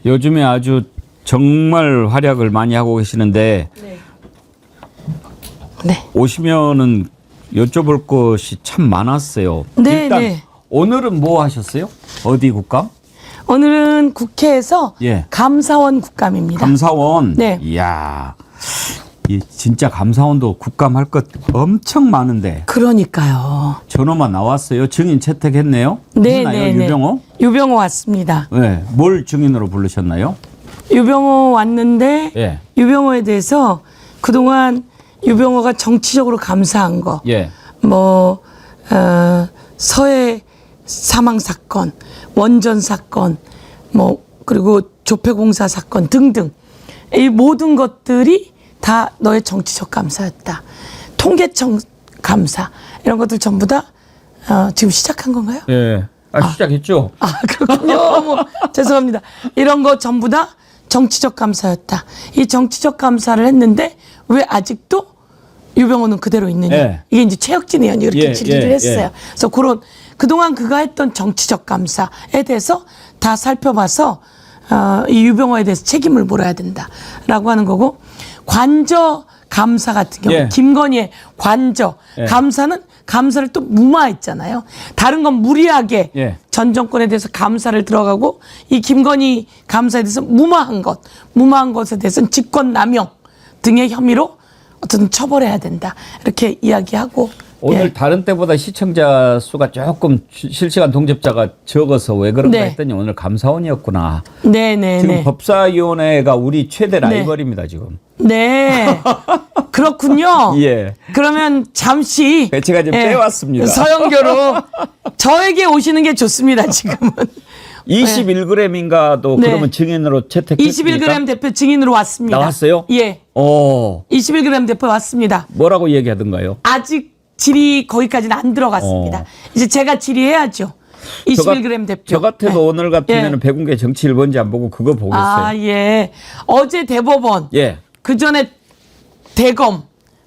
요즘에 아주 정말 활약을 많이 하고 계시는데 네. 네. 오시면은 여쭤볼 것이 참 많았어요. 네, 일단 네. 오늘은 뭐 하셨어요? 어디 국감? 오늘은 국회에서 예. 감사원 국감입니다. 감사원. 네. 이야, 이 진짜 감사원도 국감 할 것 엄청 많은데 그러니까요. 전화만 나왔어요. 증인 채택했네요. 네, 무슨 네, 나요? 유병호? 유병호 왔습니다. 네. 뭘 증인으로 부르셨나요? 유병호 왔는데 예. 유병호에 대해서 그동안 유병호가 정치적으로 감사한 거, 예. 서해 사망 사건, 원전 사건, 그리고 조폐공사 사건 등등 이 모든 것들이 다 너의 정치적 감사였다. 통계청 감사 이런 것들 전부 다 지금 시작한 건가요? 예. 시작했죠. 그렇군요. 죄송합니다. 이런 거 전부 다 정치적 감사였다. 이 정치적 감사를 했는데 왜 아직도 유병호는 그대로 있느냐. 예. 이게 이제 최혁진 의원이 이렇게 질의를 했어요. 예. 그래서 그동안 그가 했던 정치적 감사에 대해서 다 살펴봐서 이 유병호에 대해서 책임을 물어야 된다라고 하는 거고, 관저 감사 같은 경우 예. 김건희의 관저 예. 감사를 또 무마했잖아요. 다른 건 무리하게 예. 전 정권에 대해서 감사를 들어가고 이 김건희 감사에 대해서 무마한 것에 대해서는 직권남용 등의 혐의로 어떤 처벌해야 된다 이렇게 이야기하고, 오늘 예. 다른 때보다 시청자 수가 조금 실시간 동접자가 적어서 왜 그런가 네. 했더니 오늘 감사원이었구나. 네네네. 지금 법사위원회가 우리 최대 라이벌입니다. 지금. 네. 그렇군요. 예. 그러면 잠시 제가 좀 빼왔습니다. 서영교로 저에게 오시는 게 좋습니다. 지금은 21g인가도 네. 그러면 증인으로 채택했습니까? 21g 대표 증인으로 왔습니다. 나왔어요? 예. 21g 대표 왔습니다. 뭐라고 얘기하던가요? 아직 질의 거기까지는 안 들어갔습니다. 이제 제가 질의해야죠. 21g 대표. 저 같아도 네. 오늘 같으면 예. 백운계 정치일 뭔지 안 보고 그거 보겠어요. 아, 예. 어제 대법원. 예. 그 전에 대검,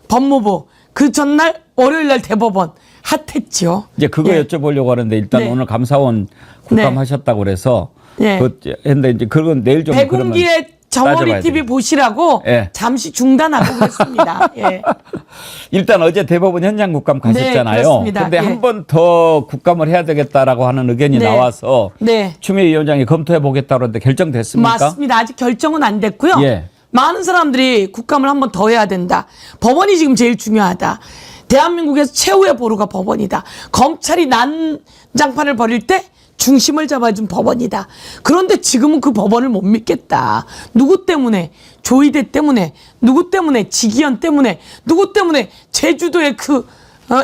법무부. 그 전날 월요일 날 대법원. 핫했죠. 이제 그거 예. 여쭤보려고 하는데 일단 네. 오늘 감사원 국감하셨다고 그래서 네. 했는데 이제 그건 내일 좀 백운기의 정어리 따져봐야 TV 되겠다. 보시라고 예. 잠시 중단하고 그랬습니다. 예. 일단 어제 대법원 현장 국감 가셨잖아요. 그렇습니다. 그런데 예. 한 번 더 국감을 해야 되겠다라고 하는 의견이 네. 나와서 네. 추미애 위원장이 검토해 보겠다고 하는데 결정됐습니까? 맞습니다. 아직 결정은 안 됐고요. 예. 많은 사람들이 국감을 한 번 더 해야 된다. 법원이 지금 제일 중요하다. 대한민국에서 최후의 보루가 법원이다. 검찰이 난장판을 벌일 때 중심을 잡아준 법원이다. 그런데 지금은 그 법원을 못 믿겠다. 누구 때문에? 조이대 때문에, 누구 때문에? 지기현 때문에, 누구 때문에? 제주도에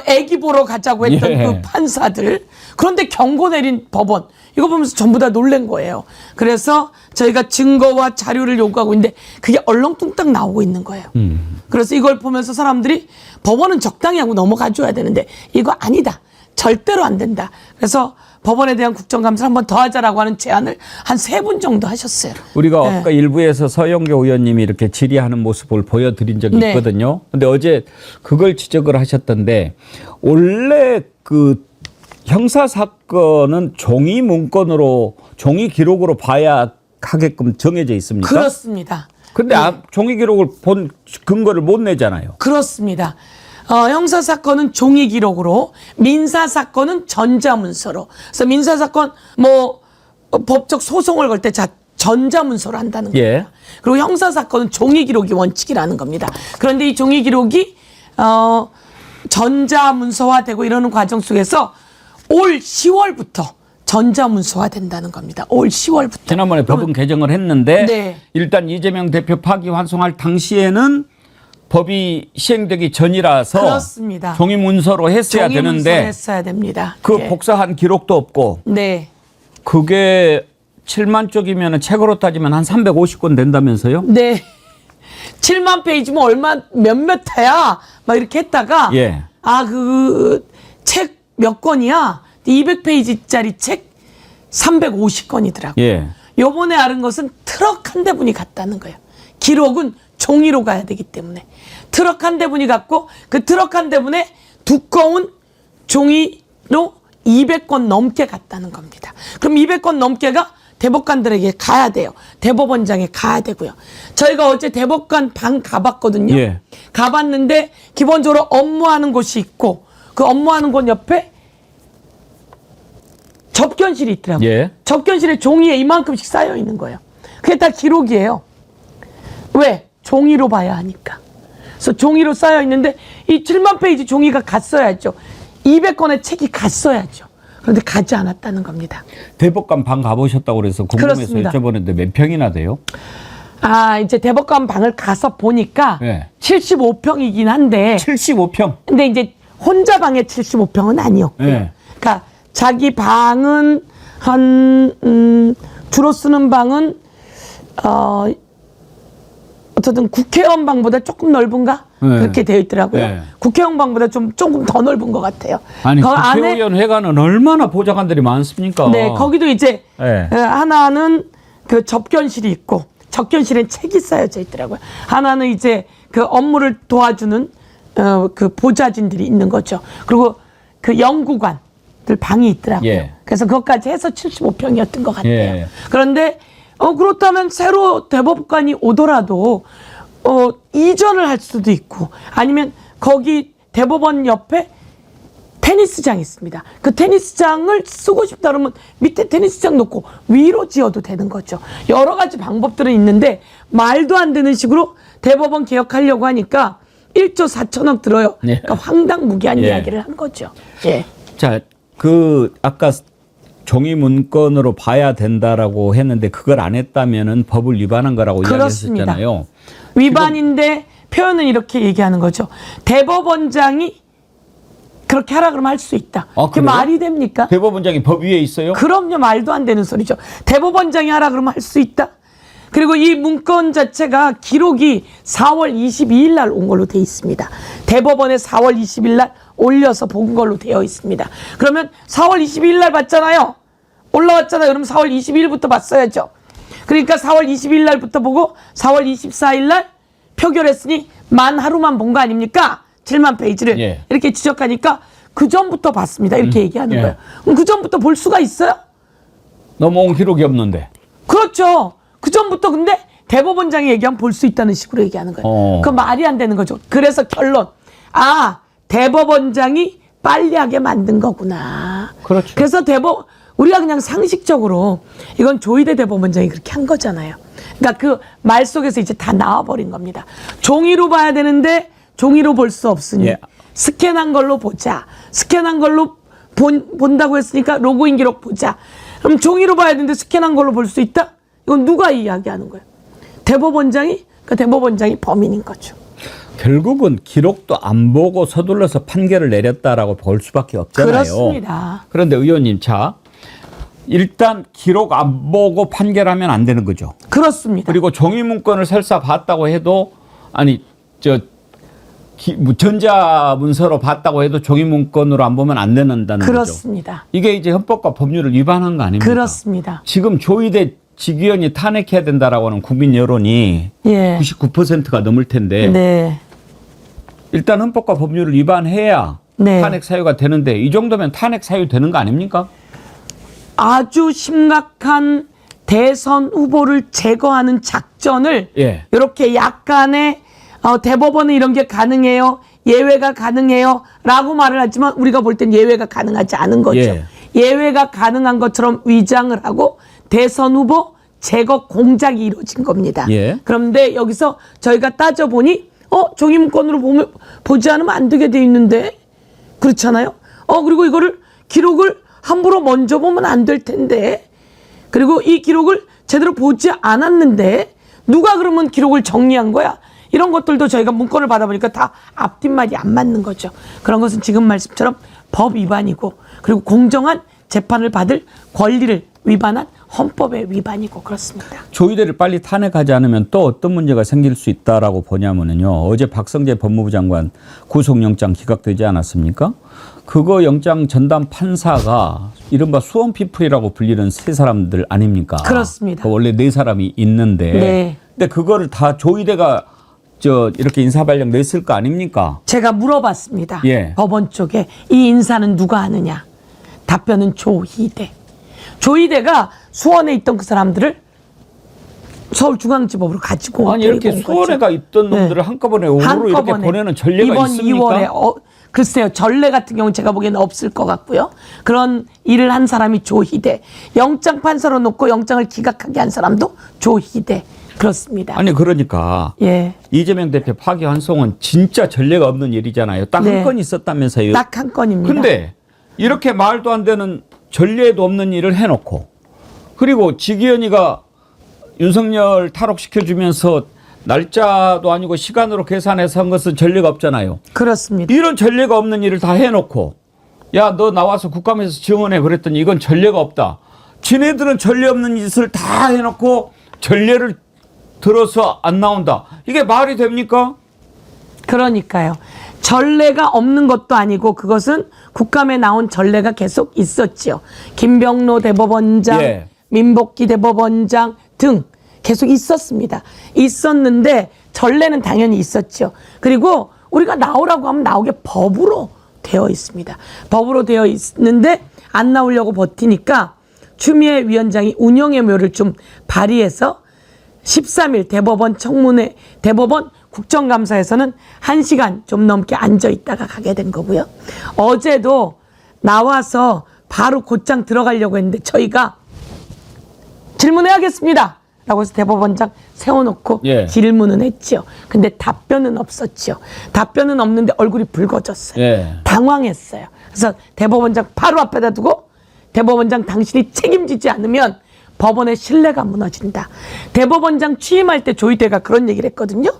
애기 보러 가자고 했던 예. 그 판사들. 그런데 경고 내린 법원. 이거 보면서 전부 다 놀란 거예요. 그래서 저희가 증거와 자료를 요구하고 있는데 그게 얼렁뚱땅 나오고 있는 거예요. 그래서 이걸 보면서 사람들이 법원은 적당히 하고 넘어가줘야 되는데 이거 아니다. 절대로 안 된다. 그래서 법원에 대한 국정감사를 한 번 더 하자라고 하는 제안을 한 3분 정도 하셨어요. 우리가 아까 일부에서 서영교 의원님이 이렇게 질의하는 모습을 보여드린 적이 네. 있거든요. 근데 어제 그걸 지적을 하셨던데 원래 그 형사 사건은 종이 문건으로 종이 기록으로 봐야 하게끔 정해져 있습니까? 그렇습니다. 근데 종이 기록을 본 근거를 못 내잖아요. 그렇습니다. 형사 사건은 종이 기록으로, 민사 사건은 전자문서로. 그래서 민사 사건 법적 소송을 걸 때 전자문서로 한다는 거예요. 예. 그리고 형사 사건은 종이 기록이 원칙이라는 겁니다. 그런데 이 종이 기록이 전자문서화되고 이러는 과정 속에서 올 10월부터 전자문서화 된다는 겁니다. 올 10월부터. 지난번에 법은 개정을 했는데 네. 일단 이재명 대표 파기환송할 당시에는 법이 시행되기 전이라서 그렇습니다. 종이 문서로 했어야 종이 문서로 되는데 했어야 됩니다. 그 예. 복사한 기록도 없고 네. 그게 7만 쪽이면 책으로 따지면 한 350권 된다면서요? 네. 7만 페이지면 몇몇 회야? 막 이렇게 했다가 예. 그 책 몇 권이야? 200페이지짜리 책 350권이더라고요. 예. 요번에 알은 것은 트럭 한 대분이 갔다는 거예요. 기록은 종이로 가야 되기 때문에. 트럭 한 대분이 갔고 그 트럭 한 대분에 두꺼운 종이로 200권 넘게 갔다는 겁니다. 그럼 200권 넘게가 대법관들에게 가야 돼요. 대법원장에 가야 되고요. 저희가 어제 대법관 방 가봤거든요. 예. 가봤는데 기본적으로 업무하는 곳이 있고 그 업무하는 곳 옆에 접견실이 있더라고요. 예. 접견실에 종이에 이만큼씩 쌓여 있는 거예요. 그게 다 기록이에요. 왜? 종이로 봐야 하니까. 그래서 종이로 쌓여 있는데 이 7만 페이지 종이가 갔어야죠. 200권의 책이 갔어야죠. 그런데 가지 않았다는 겁니다. 대법관 방 가보셨다고 그래서 궁금해서 그렇습니다. 여쭤보는데 몇 평이나 돼요? 아, 이제 대법관 방을 가서 보니까 네. 75평이긴 한데 75평. 근데 이제 혼자 방에 75평은 아니었고요. 네. 그러니까 자기 방은 주로 쓰는 방은 어쨌든 국회의원 방보다 조금 넓은가? 네. 그렇게 되어 있더라고요. 네. 국회의원 방보다 조금 더 넓은 것 같아요. 아니 그 안에 국회의원 회관은 얼마나 보좌관들이 많습니까? 네, 거기도 이제 네. 하나는 그 접견실이 있고 접견실엔 책이 쌓여져 있더라고요. 하나는 이제 그 업무를 도와주는 그 보좌진들이 있는 거죠. 그리고 그 연구관들 방이 있더라고요. 예. 그래서 그것까지 해서 75평이었던 것 같아요. 예. 그런데 그렇다면 새로 대법관이 오더라도 이전을 할 수도 있고 아니면 거기 대법원 옆에 테니스장이 있습니다. 그 테니스장을 쓰고 싶다 그러면 밑에 테니스장 놓고 위로 지어도 되는 거죠. 여러 가지 방법들은 있는데 말도 안 되는 식으로 대법원 개혁하려고 하니까 1조 4천억 들어요. 예. 그러니까 황당무계한 예. 이야기를 한 거죠. 예. 자, 그 아까 종이 문건으로 봐야 된다라고 했는데 그걸 안 했다면은 법을 위반한 거라고 그렇습니다. 이야기했었잖아요. 위반인데 표현은 이렇게 얘기하는 거죠. 대법원장이 그렇게 하라 그러면 할 수 있다. 아, 그게 그래요? 말이 됩니까? 대법원장이 법 위에 있어요? 그럼요. 말도 안 되는 소리죠. 대법원장이 하라 그러면 할 수 있다. 그리고 이 문건 자체가 기록이 4월 22일 날 온 걸로 돼 있습니다. 대법원에 4월 20일 날 올려서 본 걸로 되어 있습니다. 그러면 4월 22일 날 봤잖아요. 올라왔잖아요. 그럼 4월 22일부터 봤어야죠. 그러니까 4월 20일 날부터 보고 4월 24일 날 표결했으니 만 하루만 본 거 아닙니까? 7만 페이지를 예. 이렇게 지적하니까 그 전부터 봤습니다. 이렇게 얘기하는 예. 거예요. 그럼 그 전부터 볼 수가 있어요? 넘어온 기록이 없는데. 그렇죠. 그 전부터 근데 대법원장이 얘기하면 볼 수 있다는 식으로 얘기하는 거예요. 그 말이 안 되는 거죠. 그래서 결론. 아, 대법원장이 빨리하게 만든 거구나. 그렇죠. 그래서 우리가 그냥 상식적으로 이건 조희대 대법원장이 그렇게 한 거잖아요. 그러니까 그 말 속에서 이제 다 나와버린 겁니다. 종이로 봐야 되는데 종이로 볼 수 없으니 예. 스캔한 걸로 보자. 스캔한 걸로 본다고 했으니까 로그인 기록 보자. 그럼 종이로 봐야 되는데 스캔한 걸로 볼 수 있다? 이건 누가 이야기하는 거예요? 대법원장이? 그 대법원장이 범인인 거죠. 결국은 기록도 안 보고 서둘러서 판결을 내렸다라고 볼 수밖에 없잖아요. 그렇습니다. 그런데 의원님, 자, 일단 기록 안 보고 판결하면 안 되는 거죠. 그렇습니다. 그리고 종이 문건을 설사 봤다고 해도 전자 문서로 봤다고 해도 종이 문건으로 안 보면 안 된다는 거죠. 그렇습니다. 이게 이제 헌법과 법률을 위반한 거 아닙니까? 그렇습니다. 지금 조희대 직위원이 탄핵해야 된다라고 하는 국민 여론이 예. 99%가 넘을 텐데 네. 일단 헌법과 법률을 위반해야 네. 탄핵 사유가 되는데 이 정도면 탄핵 사유 되는 거 아닙니까? 아주 심각한 대선 후보를 제거하는 작전을 예. 이렇게 약간의 대법원은 이런 게 가능해요. 예외가 가능해요. 라고 말을 하지만 우리가 볼 땐 예외가 가능하지 않은 거죠. 예. 예외가 가능한 것처럼 위장을 하고 대선 후보 제거 공작이 이루어진 겁니다. 예. 그런데 여기서 저희가 따져보니 종이 문건으로 보지 않으면 안 되게 돼 있는데 그렇잖아요. 그리고 이거를 기록을 함부로 먼저 보면 안 될 텐데 그리고 이 기록을 제대로 보지 않았는데 누가 그러면 기록을 정리한 거야? 이런 것들도 저희가 문건을 받아보니까 다 앞뒷말이 안 맞는 거죠. 그런 것은 지금 말씀처럼 법 위반이고 그리고 공정한 재판을 받을 권리를 위반한 헌법의 위반이고 그렇습니다. 조희대를 빨리 탄핵하지 않으면 또 어떤 문제가 생길 수 있다라고 보냐면요. 어제 박성재 법무부 장관 구속영장 기각되지 않았습니까? 그거 영장 전담 판사가 이른바 수원피플이라고 불리는 세 사람들 아닙니까? 그렇습니다. 원래 네 사람이 있는데. 네. 근데 그거를 다 조희대가 이렇게 인사발령 냈을 거 아닙니까? 제가 물어봤습니다. 예. 법원 쪽에 이 인사는 누가 하느냐? 답변은 조희대. 조희대가 수원에 있던 그 사람들을 서울중앙지법으로 가지고 아니 이렇게 데리고 온 거죠. 수원에가 있던 놈들을 한꺼번에 오후로 이렇게 보내는 전례가 이번 있습니까? 2월에 글쎄요. 전례 같은 경우는 제가 보기에는 없을 것 같고요. 그런 일을 한 사람이 조희대. 영장 판사로 놓고 영장을 기각하게 한 사람도 조희대. 그렇습니다. 아니 그러니까 예. 이재명 대표 파기환송은 진짜 전례가 없는 일이잖아요. 딱 한 네. 건 있었다면서요. 딱 한 건입니다. 근데 이렇게 말도 안 되는 전례도 없는 일을 해놓고 그리고 지기현이가 윤석열 탈옥시켜주면서 날짜도 아니고 시간으로 계산해서 한 것은 전례가 없잖아요. 그렇습니다. 이런 전례가 없는 일을 다 해놓고 야 너 나와서 국감에서 증언해 그랬더니 이건 전례가 없다. 지네들은 전례 없는 짓을 다 해놓고 전례를 들어서 안 나온다. 이게 말이 됩니까? 그러니까요. 전례가 없는 것도 아니고 그것은 국감에 나온 전례가 계속 있었지요. 김병로 대법원장, 예. 민복기 대법원장 등 계속 있었습니다. 있었는데 전례는 당연히 있었죠. 그리고 우리가 나오라고 하면 나오게 법으로 되어 있습니다. 법으로 되어 있는데 안 나오려고 버티니까 추미애 위원장이 운영의 묘를 좀 발휘해서 13일 대법원 청문회, 대법원 국정감사에서는 1시간 좀 넘게 앉아 있다가 가게 된 거고요. 어제도 나와서 바로 곧장 들어가려고 했는데 저희가 질문해야겠습니다. 라고 해서 대법원장 세워놓고 예. 질문은 했죠. 근데 답변은 없었죠. 답변은 없는데 얼굴이 붉어졌어요. 예. 당황했어요. 그래서 대법원장 바로 앞에다 두고 대법원장 당신이 책임지지 않으면 법원의 신뢰가 무너진다. 대법원장 취임할 때 조희대가 그런 얘기를 했거든요.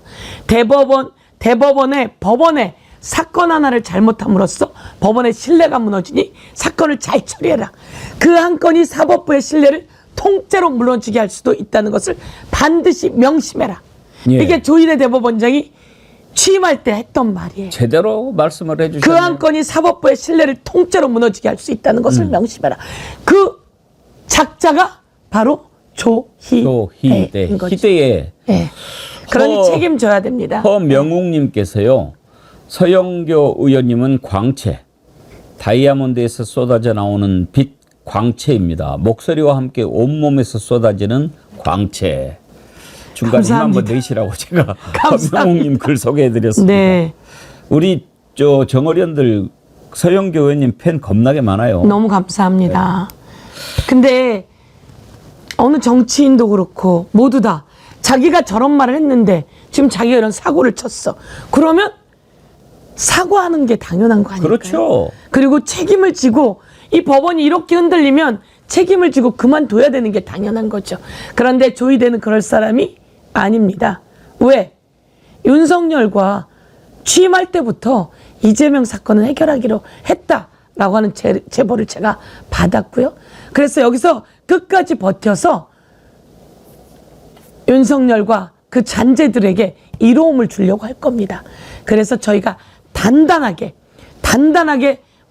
법원의 사건 하나를 잘못함으로써 법원의 신뢰가 무너지니 사건을 잘 처리해라. 그 한 건이 사법부의 신뢰를 통째로 무너지게 할 수도 있다는 것을 반드시 명심해라. 예. 이게 조희대 대법원장이 취임할 때 했던 말이에요. 제대로 말씀을 그 해주셨네요. 한 건이 사법부의 신뢰를 통째로 무너지게 할 수 있다는 것을 명심해라. 그 작자가 바로 조희대인 거죠. 희대의 예. 그러니 책임져야 됩니다. 허명욱님께서요. 서영교 의원님은 광채, 다이아몬드에서 쏟아져 나오는 빛 광채입니다. 목소리와 함께 온몸에서 쏟아지는 광채. 중간에 힘 한번 감사합니다. 내시라고 제가 감사합니다. 허명욱님 글 소개해드렸습니다. 네. 우리 정어련들 서영교 의원님 팬 겁나게 많아요. 너무 감사합니다. 근데 어느 정치인도 그렇고 모두 다 자기가 저런 말을 했는데 지금 자기가 이런 사고를 쳤어. 그러면 사과하는 게 당연한 거 아닐까요? 그렇죠. 그리고 책임을 지고 이 법원이 이렇게 흔들리면 책임을 지고 그만둬야 되는 게 당연한 거죠. 그런데 조희대는 그럴 사람이 아닙니다. 왜? 윤석열과 취임할 때부터 이재명 사건은 해결하기로 했다라고 하는 제보를 제가 받았고요. 그래서 여기서 끝까지 버텨서 윤석열과 그 잔재들에게 이로움을 주려고 할 겁니다. 그래서 저희가 단단하게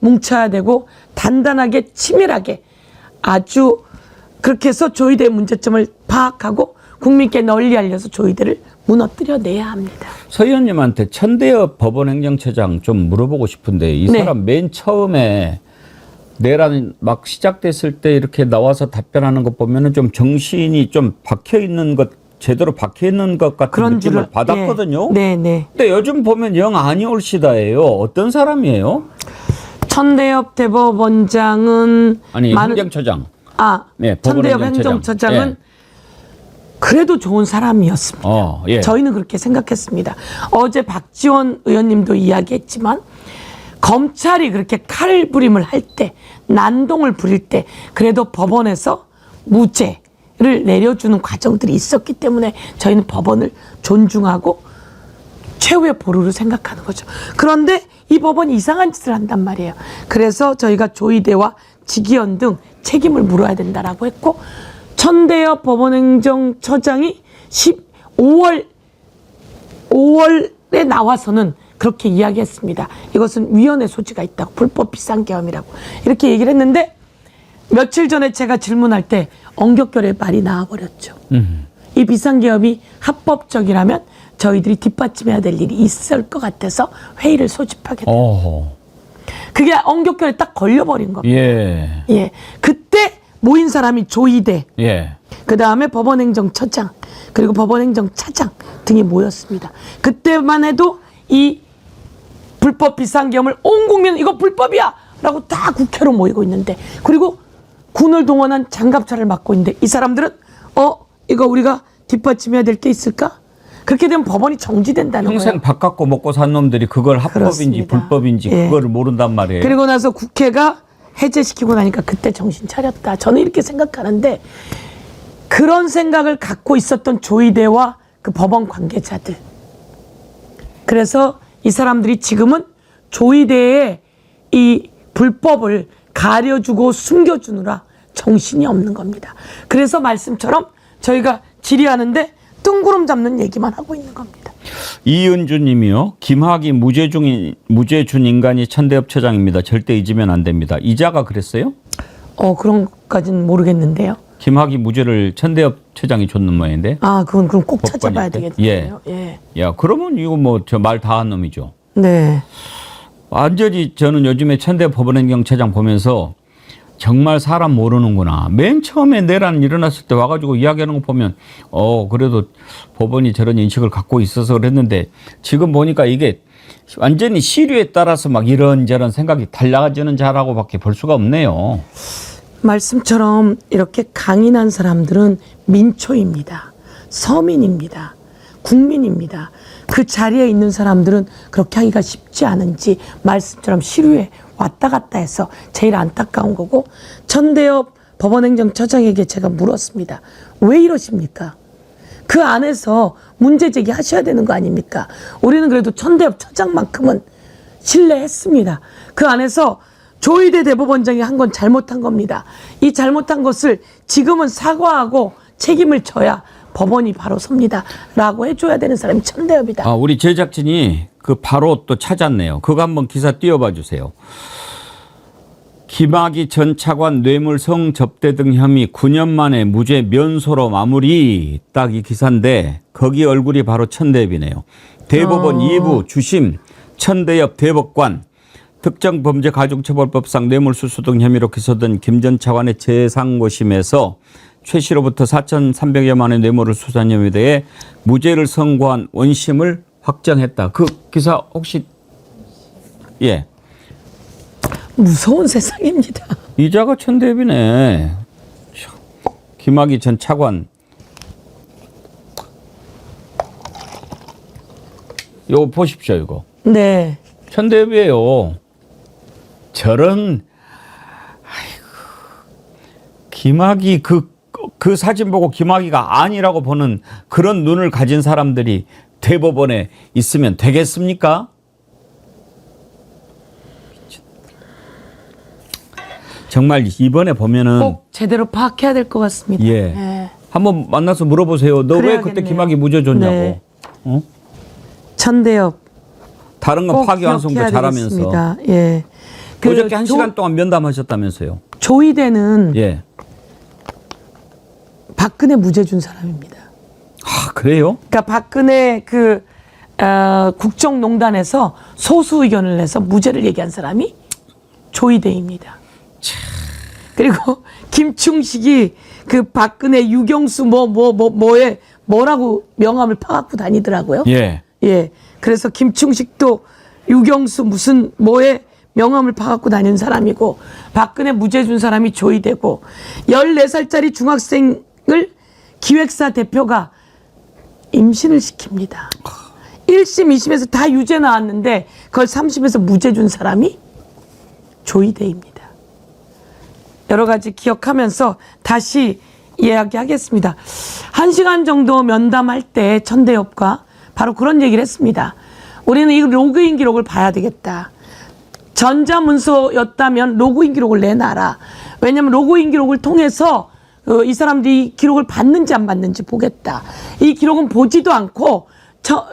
뭉쳐야 되고 단단하게 치밀하게 아주 그렇게 해서 조희대의 문제점을 파악하고 국민께 널리 알려서 조희대를 무너뜨려내야 합니다. 서 의원님한테 천대엽 법원행정처장 좀 물어보고 싶은데 이 네. 사람 맨 처음에 내란 막 시작됐을 때 이렇게 나와서 답변하는 것 보면은 좀 정신이 좀 박혀 있는 것 제대로 박혀 있는 것 같은 그런 느낌을 줄을 받았거든요. 네, 네. 근데 요즘 보면 영 아니올시다예요. 어떤 사람이에요? 천대엽 대법원장은 아니 행정처장. 네, 천대엽 법원행정처장. 행정처장은 예. 그래도 좋은 사람이었습니다. 예. 저희는 그렇게 생각했습니다. 어제 박지원 의원님도 이야기했지만 검찰이 그렇게 칼부림을 할 때, 난동을 부릴 때 그래도 법원에서 무죄를 내려주는 과정들이 있었기 때문에 저희는 법원을 존중하고 최후의 보루를 생각하는 거죠. 그런데 이 법원이 이상한 짓을 한단 말이에요. 그래서 저희가 조희대와 지기현 등 책임을 물어야 된다라고 했고 천대엽 법원행정처장이 5월에 나와서는 그렇게 이야기했습니다. 이것은 위헌의 소지가 있다고 불법 비상계엄이라고 이렇게 얘기를 했는데 며칠 전에 제가 질문할 때 엉격결의 말이 나와버렸죠. 이 비상계엄이 합법적이라면 저희들이 뒷받침해야 될 일이 있을 것 같아서 회의를 소집하게 됐어요. 그게 엉격결에 딱 걸려버린 겁니다. 예. 예, 그때 모인 사람이 조이대, 예. 그 다음에 법원행정처장, 그리고 법원행정차장 등이 모였습니다. 그때만 해도 이 불법 비상계엄을 온 국민 이거 불법이야! 라고 다 국회로 모이고 있는데, 그리고 군을 동원한 장갑차를 맡고 있는데, 이 사람들은 이거 우리가 뒷받침해야 될 게 있을까? 그렇게 되면 법원이 정지된다는 거예요. 평생 밥 갖고 먹고 산 놈들이 그걸 합법인지 그렇습니다. 불법인지 예. 그거를 모른단 말이에요. 그리고 나서 국회가 해제시키고 나니까 그때 정신 차렸다. 저는 이렇게 생각하는데, 그런 생각을 갖고 있었던 조이대와 그 법원 관계자들. 그래서 이 사람들이 지금은 조이대의 이 불법을 가려주고 숨겨주느라 정신이 없는 겁니다. 그래서 말씀처럼 저희가 질의하는데 뜬구름 잡는 얘기만 하고 있는 겁니다. 이은주 님이요. 김학의 무죄준 인간이 천대엽처장입니다. 절대 잊으면 안 됩니다. 이자가 그랬어요? 그런 것까지는 모르겠는데요. 김학의 무죄를 천대엽처장이 줬는 모양인데. 그건 그럼 꼭 찾아봐야 법관일 때? 되겠네요. 예. 야, 그러면 이거 뭐 저 말 다 한 놈이죠. 네. 완전히 저는 요즘에 천대엽 법원행정처장 보면서 정말 사람 모르는구나. 맨 처음에 내란 일어났을 때 와가지고 이야기하는 거 보면 그래도 법원이 저런 인식을 갖고 있어서 그랬는데 지금 보니까 이게 완전히 시류에 따라서 막 이런저런 생각이 달라지는 자라고밖에 볼 수가 없네요. 말씀처럼 이렇게 강인한 사람들은 민초입니다. 서민입니다. 국민입니다. 그 자리에 있는 사람들은 그렇게 하기가 쉽지 않은지 말씀처럼 시류에 왔다 갔다 해서 제일 안타까운 거고, 천대엽 법원행정처장에게 제가 물었습니다. 왜 이러십니까? 그 안에서 문제 제기하셔야 되는 거 아닙니까? 우리는 그래도 천대엽 처장만큼은 신뢰했습니다. 그 안에서 조이대 대법원장이 한 건 잘못한 겁니다. 이 잘못한 것을 지금은 사과하고 책임을 져야 법원이 바로 섭니다. 라고 해줘야 되는 사람이 천대엽이다. 우리 제작진이 그 바로 또 찾았네요. 그거 한번 기사 띄워봐 주세요. 김학의 전 차관 뇌물성 접대 등 혐의 9년 만에 무죄 면소로 마무리. 딱 이 기사인데 거기 얼굴이 바로 천대엽이네요. 대법원 2부 주심 천대엽 대법관. 특정범죄가중처벌법상 뇌물수수 등 혐의로 기소된 김 전 차관의 재상고심에서 최 씨로부터 4,300여만 원의 뇌물을 수수한 혐의에 대해 무죄를 선고한 원심을 확정했다. 그 기사 혹시 예. 무서운 세상입니다. 이자가 천대엽이네. 김학의 전 차관. 이거 보십시오, 이거. 네. 천대엽이에요. 저런, 김학의 그 사진 보고 김학의가 아니라고 보는 그런 눈을 가진 사람들이 대법원에 있으면 되겠습니까? 정말 이번에 보면은 꼭 제대로 파악해야 될 것 같습니다. 예. 네. 한번 만나서 물어보세요. 너 왜 그때 그래야겠네요. 김학의 무죄 줬냐고. 네. 어? 천대엽 다른 건 꼭 파기환송도 기억해야 잘하면서. 되겠습니다. 예. 어저께 1시간 동안 면담하셨다면서요. 조이대는 예. 박근혜 무죄 준 사람입니다. 그래요? 그러니까 박근혜 국정농단에서 소수 의견을 내서 무죄를 얘기한 사람이 조이대입니다. 그리고 김충식이 그 박근혜 유경수 뭐라고 명함을 파갖고 다니더라고요. 예. 예. 그래서 김충식도 유경수 무슨 뭐에 명함을 파갖고 다니는 사람이고, 박근혜 무죄 준 사람이 조이대고, 14살짜리 중학생을 기획사 대표가 임신을 시킵니다. 1심, 2심에서 다 유죄 나왔는데 그걸 3심에서 무죄 준 사람이 조이대입니다. 여러 가지 기억하면서 다시 이야기하겠습니다. 1시간 정도 면담할 때 천대엽과 바로 그런 얘기를 했습니다. 우리는 이 로그인 기록을 봐야 되겠다. 전자문서였다면 로그인 기록을 내놔라. 왜냐하면 로그인 기록을 통해서 이 사람들이 기록을 받는지 안 받는지 보겠다. 이 기록은 보지도 않고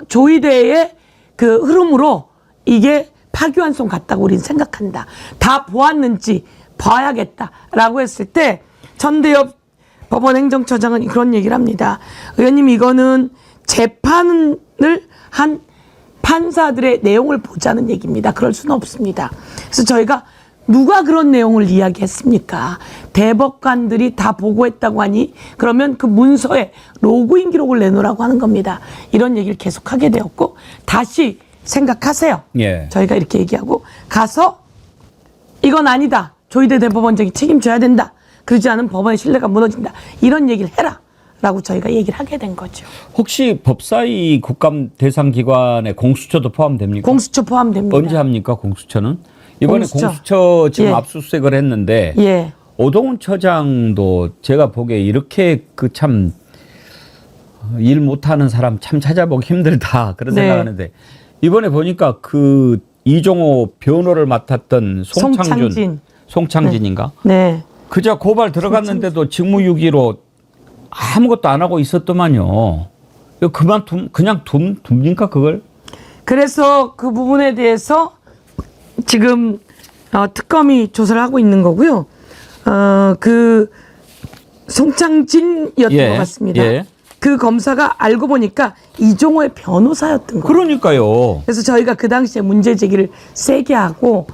조이대의 그 흐름으로 이게 파기환송 같다고 우리는 생각한다. 다 보았는지 봐야겠다라고 했을 때 천대엽 법원행정처장은 그런 얘기를 합니다. 의원님, 이거는 재판을 한 판사들의 내용을 보자는 얘기입니다. 그럴 수는 없습니다. 그래서 저희가 누가 그런 내용을 이야기했습니까? 대법관들이 다 보고했다고 하니 그러면 그 문서에 로그인 기록을 내놓으라고 하는 겁니다. 이런 얘기를 계속하게 되었고 다시 생각하세요. 예. 저희가 이렇게 얘기하고 가서 이건 아니다. 조희대 대법원장이 책임져야 된다. 그러지 않으면 법원의 신뢰가 무너진다. 이런 얘기를 해라. 라고 저희가 얘기를 하게 된 거죠. 혹시 법사위 국감 대상 기관에 공수처도 포함됩니까? 공수처 포함됩니다. 언제 합니까? 공수처는? 이번에 공수처 지금 예. 압수수색을 했는데 예. 오동훈 처장도 제가 보기에 이렇게 그 참 일 못하는 사람 참 찾아보기 힘들다 그런 네. 생각하는데 이번에 보니까 그 이종호 변호를 맡았던 송창진인가? 네. 그저 고발 들어갔는데도 직무유기로 아무것도 안 하고 있었더만요. 이거 그냥 둡니까 그걸? 그래서 그 부분에 대해서 지금 특검이 조사를 하고 있는 거고요. 그 송창진이었던 예, 것 같습니다. 예. 그 검사가 알고 보니까 이종호의 변호사였던 거예요. 그러니까요. 그래서 저희가 그 당시에 문제 제기를 세게 하고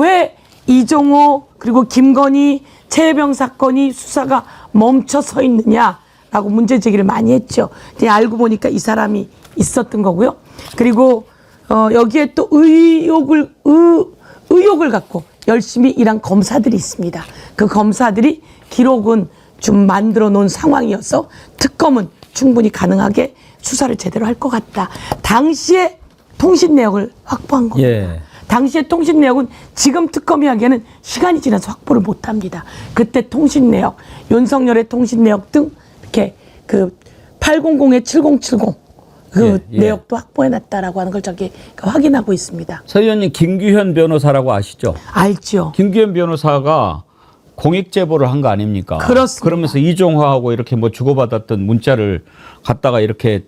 왜 이종호 그리고 김건희 최혜병 사건이 수사가 멈춰 서 있느냐라고 문제 제기를 많이 했죠. 근데 알고 보니까 이 사람이 있었던 거고요. 그리고 여기에 또 의혹을 갖고 열심히 일한 검사들이 있습니다. 그 검사들이 기록은 좀 만들어 놓은 상황이어서 특검은 충분히 가능하게 수사를 제대로 할 것 같다. 당시에 통신 내역을 확보한 겁니다. 예. 당시의 통신 내역은 지금 특검이 하기에는 시간이 지나서 확보를 못 합니다. 그때 통신 내역, 윤석열의 통신 내역 등 이렇게 그 800에 7070 그 예, 예. 내역도 확보해 놨다라고 하는 걸 저기 확인하고 있습니다. 서 의원님 김규현 변호사라고 아시죠? 알죠? 김규현 변호사가 공익 제보를 한 거 아닙니까? 그렇습니다. 그러면서 이종화하고 이렇게 뭐 주고받았던 문자를 갖다가 이렇게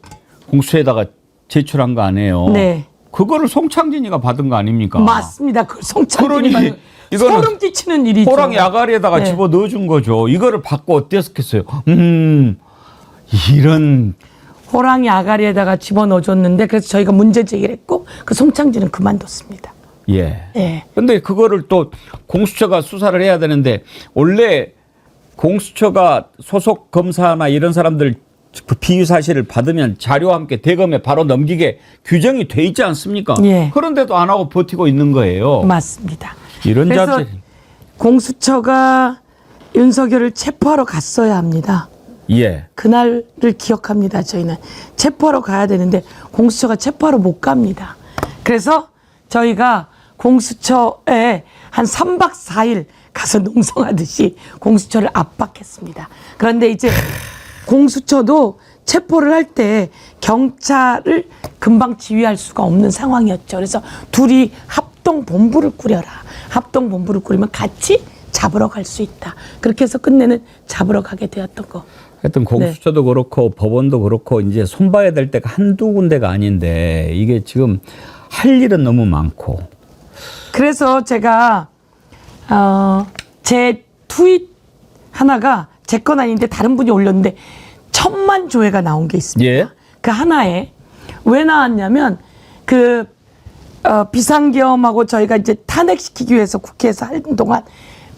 공수처에다가 제출한 거 아니에요? 네. 그거를 송창진이가 받은 거 아닙니까? 맞습니다. 그 송창진이 그러니 이거는 소름 끼치는 일이죠. 호랑이 아가리에다가 네. 집어 넣어준 거죠. 이거를 받고 어땠겠어요? 이런 호랑이 아가리에다가 집어넣어줬는데 그래서 저희가 문제 제기를 했고 그 송창진은 그만뒀습니다. 예. 예. 근데 그거를 또 공수처가 수사를 해야 되는데 원래 공수처가 소속 검사나 이런 사람들 그 피의 사실을 받으면 자료와 함께 대검에 바로 넘기게 규정이 돼 있지 않습니까? 예. 그런데도 안 하고 버티고 있는 거예요. 맞습니다. 이런 그래서 자체. 공수처가 윤석열을 체포하러 갔어야 합니다. 예. 그날을 기억합니다. 저희는 체포하러 가야 되는데 공수처가 체포하러 못 갑니다. 그래서 저희가 공수처에 한 3박 4일 가서 농성하듯이 공수처를 압박했습니다. 그런데 이제 공수처도 체포를 할 때 경찰을 금방 지휘할 수가 없는 상황이었죠. 그래서 둘이 합동본부를 꾸려라. 합동본부를 꾸리면 같이 잡으러 갈 수 있다. 그렇게 해서 끝내는 잡으러 가게 되었던 거. 하여튼 공수처도 네. 그렇고 법원도 그렇고 이제 손봐야 될 때가 한두 군데가 아닌데 이게 지금 할 일은 너무 많고. 그래서 제가 제 트윗 하나가 제 건 아닌데 다른 분이 올렸는데 1000만 조회가 나온 게 있습니다. 예. 그 하나에 왜 나왔냐면 그 비상계엄하고 저희가 이제 탄핵시키기 위해서 국회에서 하는 동안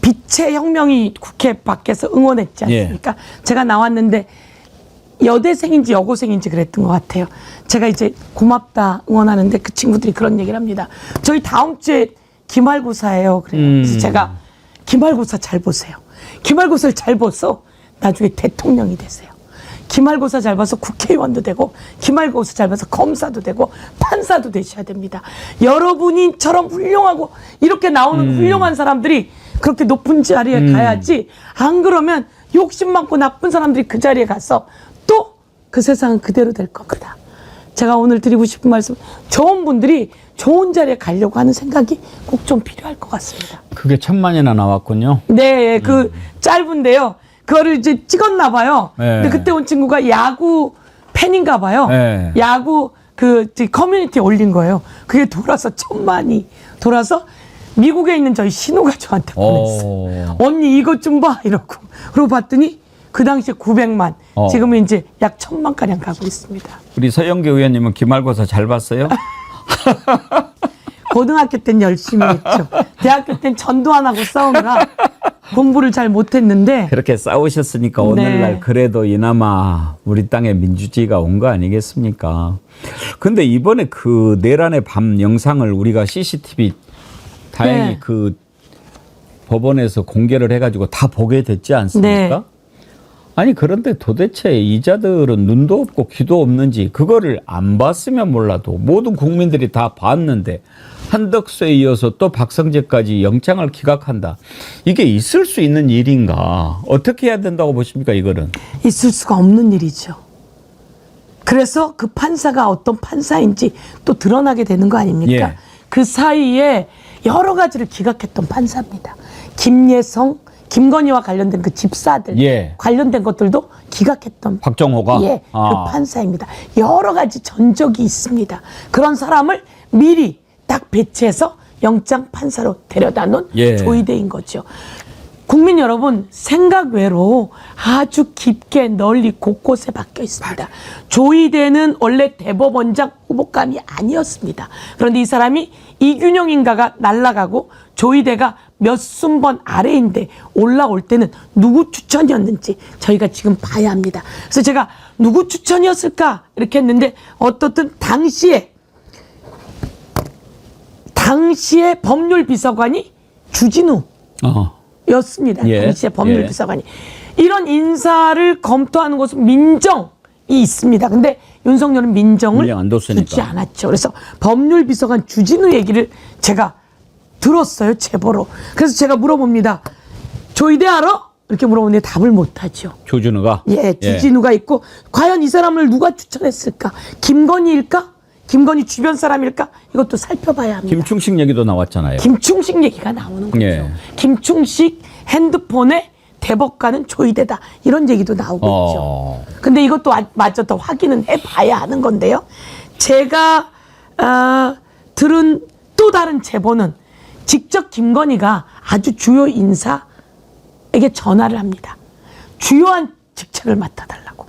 빛의 혁명이 국회 밖에서 응원했지 않습니까? 제가 나왔는데 여대생인지 여고생인지 그랬던 것 같아요. 제가 이제 고맙다 응원하는데 그 친구들이 그런 얘기를 합니다. 저희 다음 주에 기말고사예요. 그래요. 그래서 제가 기말고사 잘 보세요. 기말고사를 잘 봐서 나중에 대통령이 되세요. 기말고사 잘 봐서 국회의원도 되고 기말고사 잘 봐서 검사도 되고 판사도 되셔야 됩니다. 여러분이처럼 훌륭하고 이렇게 나오는 훌륭한 사람들이 그렇게 높은 자리에 가야지 안 그러면 욕심 많고 나쁜 사람들이 그 자리에 가서 또 그 세상은 그대로 될 겁니다. 제가 오늘 드리고 싶은 말씀 좋은 분들이 좋은 자리에 가려고 하는 생각이 꼭 좀 필요할 것 같습니다. 그게 1000만이나 나왔군요. 네, 그 짧은데요. 그거를 이제 찍었나 봐요. 네. 근데 그때 온 친구가 야구 팬인가 봐요. 네. 야구 그 커뮤니티에 올린 거예요. 그게 돌아서 1000만이 돌아서 미국에 있는 저희 신우가 저한테 보냈어요. 언니 이것 좀 봐 이러고. 그러고 봤더니 그 당시에 900만. 지금은 이제 약 1000만가량 가고 있습니다. 우리 서영교 의원님은 기말고사 잘 봤어요? 고등학교 땐 열심히 했죠. 대학교 땐 전두환하고 싸우느라 공부를 잘 못했는데. 그렇게 싸우셨으니까 오늘날 네. 그래도 이나마 우리 땅에 민주주의가 온 거 아니겠습니까? 근데 이번에 그 내란의 밤 영상을 우리가 CCTV 다행히 네. 그 법원에서 공개를 해가지고 다 보게 됐지 않습니까? 네. 아니 그런데 도대체 이자들은 눈도 없고 귀도 없는지 그거를 안 봤으면 몰라도 모든 국민들이 다 봤는데 한덕수에 이어서 또 박성재까지 영장을 기각한다. 이게 있을 수 있는 일인가? 어떻게 해야 된다고 보십니까 이거는? 있을 수가 없는 일이죠. 그래서 그 판사가 어떤 판사인지 또 드러나게 되는 거 아닙니까? 예. 그 사이에 여러 가지를 기각했던 판사입니다. 김예성, 김건희와 관련된 그 집사들 예. 관련된 것들도 기각했던 박정호가? 예, 아. 그 판사입니다. 여러 가지 전적이 있습니다. 그런 사람을 미리 딱 배치해서 영장 판사로 데려다 놓은 예. 조이대인 거죠. 국민 여러분 생각 외로 아주 깊게 널리 곳곳에 박혀 있습니다. 조이대는 원래 대법원장 후보감이 아니었습니다. 그런데 이 사람이 이균용인가가 날아가고 조이대가 몇 순번 아래인데 올라올 때는 누구 추천이었는지 저희가 지금 봐야 합니다. 그래서 제가 누구 추천이었을까 이렇게 했는데 어떻든 당시에 법률비서관이 주진우 였습니다. 예. 당시에 법률비서관이. 이런 인사를 검토하는 것은 민정이 있습니다. 근데 윤석열은 민정 안 뒀으니까. 주지 않았죠. 그래서 법률비서관 주진우 얘기를 제가 들었어요. 제보로. 그래서 제가 물어봅니다. 조이대 알아? 이렇게 물어보는데 답을 못하죠. 조준우가? 예, 주진우가 있고 과연 이 사람을 누가 추천했을까? 김건희일까? 김건희 주변 사람일까? 이것도 살펴봐야 합니다. 김충식 얘기도 나왔잖아요. 김충식 얘기가 나오는 거죠. 예. 김충식 핸드폰에 대법관은 조이대다 이런 얘기도 나오고 있죠. 근데 이것도 마저 더 확인은 해봐야 하는 건데요. 제가 들은 또 다른 제보는 직접 김건희가 아주 주요 인사에게 전화를 합니다. 주요한 직책을 맡아달라고.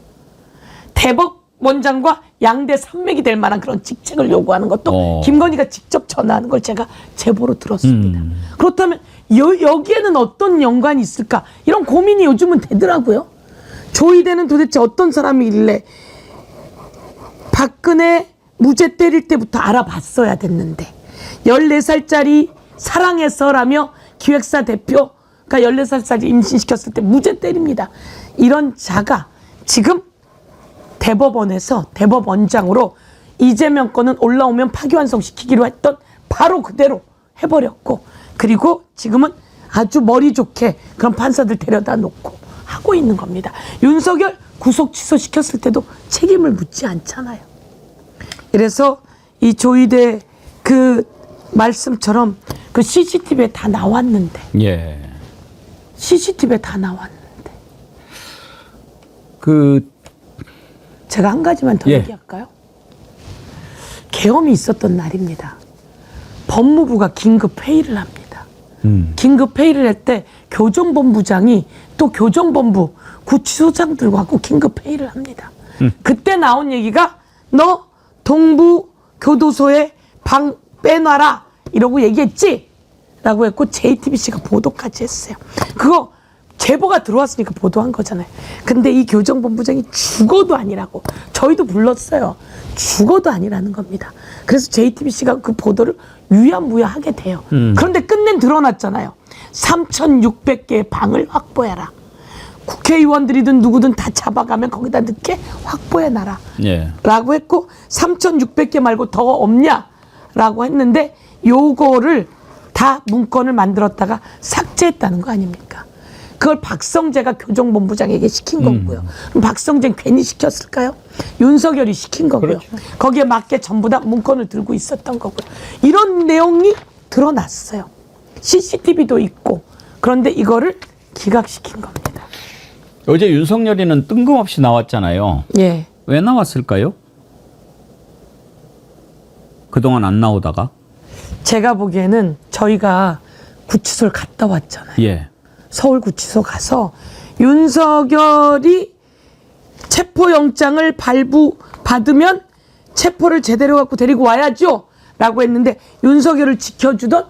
대법원장과 양대 산맥이 될 만한 그런 직책을 요구하는 것도 김건희가 직접 전화하는 걸 제가 제보로 들었습니다. 그렇다면 여기에는 어떤 연관이 있을까? 이런 고민이 요즘은 되더라고요. 조이대는 도대체 어떤 사람이길래 박근혜 무죄 때릴 때부터 알아봤어야 됐는데 14살짜리 사랑해서라며 기획사 대표가 14살짜리 임신시켰을 때 무죄 때립니다. 이런 자가 지금 대법원에서 대법원장으로 이재명 건은 올라오면 파기환송시키기로 했던 바로 그대로 해버렸고 그리고 지금은 아주 머리 좋게 그런 판사들 데려다 놓고 하고 있는 겁니다. 윤석열 구속 취소시켰을 때도 책임을 묻지 않잖아요. 그래서 이 조이대 그 말씀처럼 그 CCTV에 다 나왔는데 예. CCTV에 다 나왔는데 제가 한 가지만 더 얘기할까요? 계엄이 있었던 날입니다. 법무부가 긴급 회의를 합니다. 긴급 회의를 할 때 교정본부장이 또 교정본부 구치소장들과 하고 긴급 회의를 합니다. 그때 나온 얘기가 너 동부 교도소에 방 빼놔라 이러고 얘기했지? 라고 했고 JTBC가 보도까지 했어요. 그거 제보가 들어왔으니까 보도한 거잖아요. 근데 이 교정본부장이 죽어도 아니라고 저희도 불렀어요. 죽어도 아니라는 겁니다. 그래서 JTBC가 그 보도를 유야무야하게 돼요. 그런데 끝내 드러났잖아요. 3,600개의 방을 확보해라. 국회의원들이든 누구든 다 잡아가면 거기다 넣게 확보해놔라. 예. 라고 했고 3,600개 말고 더 없냐? 라고 했는데 요거를 다 문건을 만들었다가 삭제했다는 거 아닙니까? 그걸 박성재가 교정본부장에게 시킨 거고요. 그럼 박성재는 괜히 시켰을까요? 윤석열이 시킨 거고요. 그렇죠. 거기에 맞게 전부 다 문건을 들고 있었던 거고요. 이런 내용이 드러났어요. CCTV도 있고. 그런데 이거를 기각시킨 겁니다. 어제 윤석열이는 뜬금없이 나왔잖아요. 예. 왜 나왔을까요? 그동안 안 나오다가. 제가 보기에는 저희가 구치소를 갔다 왔잖아요. 예. 서울구치소 가서 윤석열이 체포영장을 발부받으면 체포를 제대로 갖고 데리고 와야죠 라고 했는데 윤석열을 지켜주던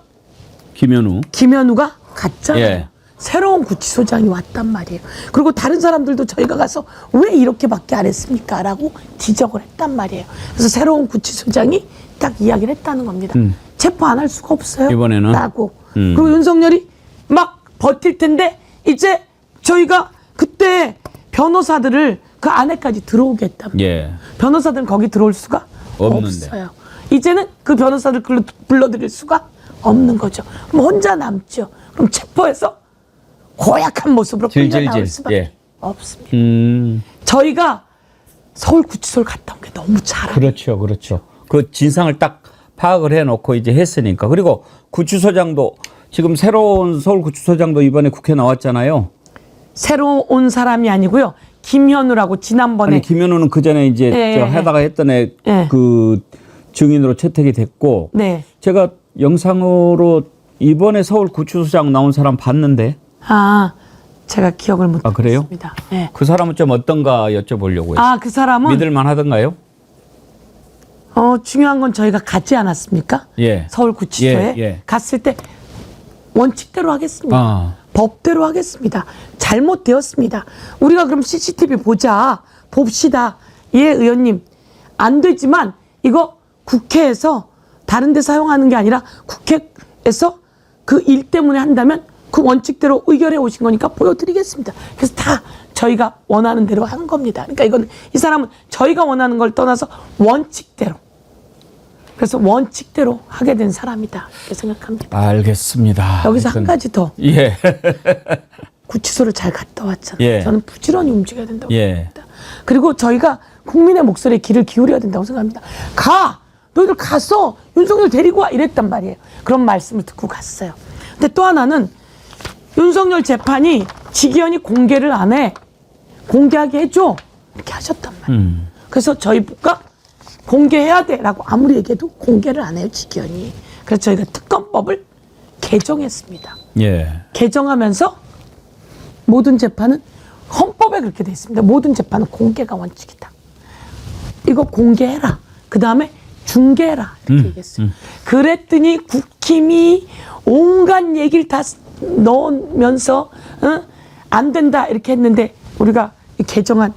김현우가 갔잖아요. 예. 새로운 구치소장이 왔단 말이에요. 그리고 다른 사람들도 저희가 가서 왜 이렇게밖에 안 했습니까? 라고 지적을 했단 말이에요. 그래서 새로운 구치소장이 딱 이야기를 했다는 겁니다. 체포 안 할 수가 없어요. 이번에는? 라고. 그리고 윤석열이 막 버틸 텐데 이제 저희가 그때 변호사들을 그 안에까지 들어오게 했단 말이에요. 예. 변호사들은 거기 들어올 수가 없는데. 없어요. 이제는 그 변호사들 불러들일 수가 없는 거죠. 그럼 혼자 남죠. 그럼 체포해서 고약한 모습으로 끌려 나올 수밖에 예. 없습니다. 저희가 서울 구치소를 갔다 온 게 너무 잘하죠. 그렇죠. 그 진상을 딱 파악을 해놓고 이제 했으니까. 그리고 구치소장도 지금 새로운 서울 구치소장도 이번에 국회 나왔잖아요. 새로 온 사람이 아니고요. 김현우라고 지난번에 아니 김현우는 그 전에 이제 예, 하다가 했던 애 예. 그 증인으로 채택이 됐고. 네. 제가 영상으로 이번에 서울 구치소장 나온 사람 봤는데. 제가 기억을 못 그래요? 했습니다. 네. 그 사람은 좀 어떤가 여쭤보려고요. 그 사람은 믿을 만하던가요? 중요한 건 저희가 갔지 않았습니까? 예. 서울 구치소에 예. 갔을 때 원칙대로 하겠습니다. 법대로 하겠습니다. 잘못되었습니다. 우리가 그럼 CCTV 봅시다. 예, 의원님. 안 되지만 이거 국회에서 다른 데 사용하는 게 아니라 국회에서 그 일 때문에 한다면 그 원칙대로 의결해 오신 거니까 보여드리겠습니다. 그래서 다 저희가 원하는 대로 한 겁니다. 그러니까 이건 이 사람은 저희가 원하는 걸 떠나서 원칙대로. 그래서 원칙대로 하게 된 사람이다. 이렇게 생각합니다. 알겠습니다. 여기서 한 가지 더. 예. 구치소를 잘 갔다 왔잖아요. 예. 저는 부지런히 움직여야 된다고 예. 생각합니다. 그리고 저희가 국민의 목소리에 귀를 기울여야 된다고 생각합니다. 너희들 가서 윤석열 데리고 와 이랬단 말이에요. 그런 말씀을 듣고 갔어요. 근데 또 하나는 윤석열 재판이 직위원이 공개를 안 해. 공개하게 해줘. 이렇게 하셨단 말이에요. 그래서 저희가 공개해야 돼라고 아무리 얘기해도 공개를 안 해요, 직위원이. 그래서 저희가 특검법을 개정했습니다. 예. 개정하면서 모든 재판은 헌법에 그렇게 돼 있습니다. 모든 재판은 공개가 원칙이다. 이거 공개해라. 그 다음에 중개해라. 이렇게 얘기했어요. 그랬더니 국힘이 온갖 얘기를 다 넣으면서 안 된다 이렇게 했는데 우리가 이 개정안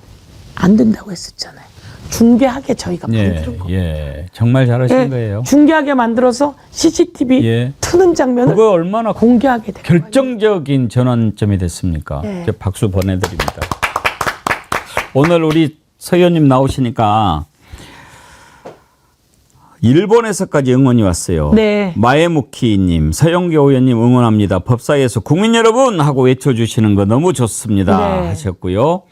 안 된다고 했었잖아요. 중개하게 저희가 만드는 거. 예. 정말 잘하신 거예요. 중개하게 만들어서 CCTV 예. 트는 장면을 그거 얼마나 공개하게 된 결정적인 전환점이 됐습니까? 예. 이제 박수 보내드립니다. 오늘 우리 서 의원님 나오시니까 일본에서까지 응원이 왔어요. 네. 마에무키님, 서영교 의원님 응원합니다. 법사위에서 국민 여러분 하고 외쳐주시는 거 너무 좋습니다. 네. 하셨고요.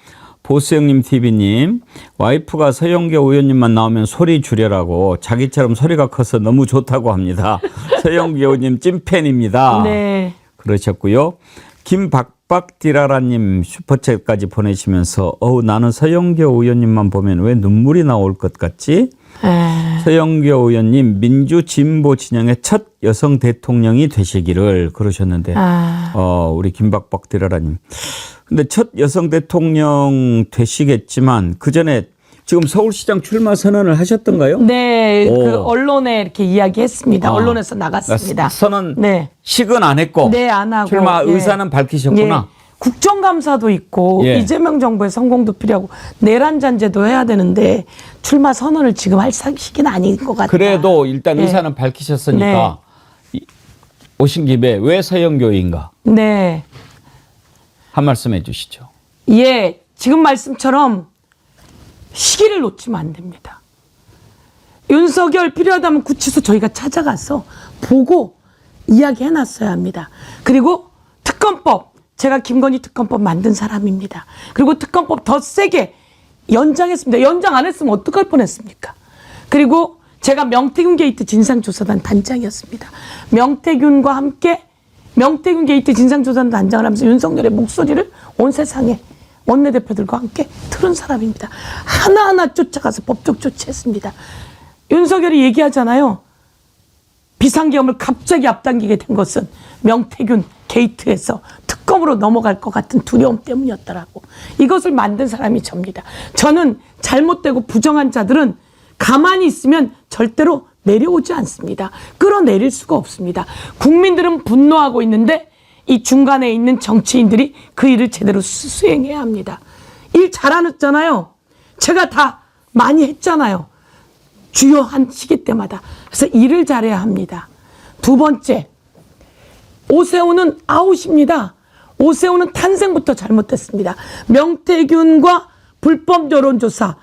보수형님 TV님, 와이프가 서영교 의원님만 나오면 소리 줄여라고 자기처럼 소리가 커서 너무 좋다고 합니다. 서영교 의원님 찐팬입니다. 네. 그러셨고요. 김박박디라라님 슈퍼챗까지 보내시면서 나는 서영교 의원님만 보면 왜 눈물이 나올 것 같지? 서영교 의원님 민주 진보 진영의 첫 여성 대통령이 되시기를 그러셨는데 우리 김박박디라라님 근데 첫 여성 대통령 되시겠지만 그 전에 지금 서울시장 출마 선언을 하셨던가요? 네, 그 언론에 이렇게 이야기했습니다. 언론에서 나갔습니다. 선언 네. 식은 안 했고, 네, 안 하고 출마 예. 의사는 밝히셨구나. 예. 국정감사도 있고 예. 이재명 정부의 성공도 필요하고 내란잔재도 해야 되는데 출마 선언을 지금 할 시기는 아닌 것 같아요. 그래도 일단 예. 의사는 밝히셨으니까 오신 김에 왜 서영교인가 네, 한 말씀 해주시죠. 예, 지금 말씀처럼 시기를 놓치면 안 됩니다. 윤석열 필요하다면 구치소 저희가 찾아가서 보고 이야기해놨어야 합니다. 그리고 특검법, 제가 김건희 특검법 만든 사람입니다. 그리고 특검법 더 세게 연장했습니다. 연장 안 했으면 어떡할 뻔했습니까? 그리고 제가 명태균 게이트 진상조사단 단장이었습니다. 명태균과 함께 명태균 게이트 진상조사단 단장을 하면서 윤석열의 목소리를 온 세상에 원내대표들과 함께 틀은 사람입니다. 하나하나 쫓아가서 법적 조치했습니다. 윤석열이 얘기하잖아요. 비상계엄을 갑자기 앞당기게 된 것은 명태균 게이트에서 특검으로 넘어갈 것 같은 두려움 때문이었더라고. 이것을 만든 사람이 접니다. 저는 잘못되고 부정한 자들은 가만히 있으면 절대로 내려오지 않습니다. 끌어내릴 수가 없습니다. 국민들은 분노하고 있는데 이 중간에 있는 정치인들이 그 일을 제대로 수행해야 합니다. 일 잘하잖아요. 제가 다 많이 했잖아요. 주요한 시기 때마다. 그래서 일을 잘해야 합니다. 두 번째, 오세훈은 아웃입니다. 오세훈은 탄생부터 잘못됐습니다. 명태균과 불법 여론조사,